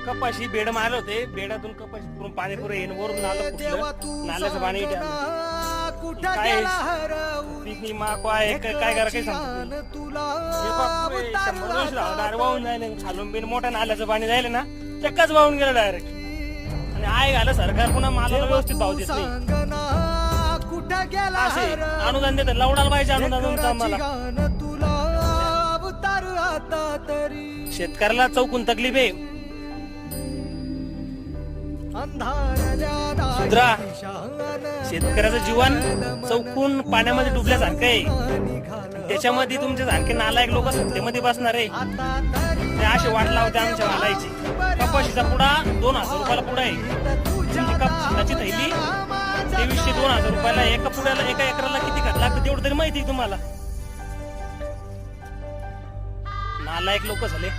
कपाशी बेड मारले होते, बेडातून कपाशी पूर्ण पाणी पुरे येऊन वरून नालं फुटलं, नाल्याचं पाणी इथे आलं. काय पिकनी माको आहे काय करा काही सांगतो. 100 वर्ष डायरेक्ट वाहून जायला, खालून बिन मोठ्या नाल्याचं पाणी जायला ना चक्काच वाहून गेलं डायरेक्ट. आणि आहे घालं सरकार पुन्हा मालाला व्यवस्थित भाव देत नाही. असे अनुदान देतात, लावडाला पाहिजे अनुदान आम्हाला. शेतकऱ्याला चौकून तकलीफ आहे. सुधरा, शेतकऱ्याचं जीवन चौकून पाण्यामध्ये डुबल्यासारखं आहे. त्याच्यामध्ये तुमच्या सारखे नालायक लोक सत्तेमध्ये बसणार आहे. ते असे वाट लावते आमच्या मालायची. कपाशीचा पुडा 2000 रुपयाला पुडा आहे. तुमची कपाशीची थैली 2300-2000 रुपयाला. एका पुड्याला, एका एकराला किती खत लागतं तेवढं तरी माहिती तुम्हाला. नालायक लोक झाले.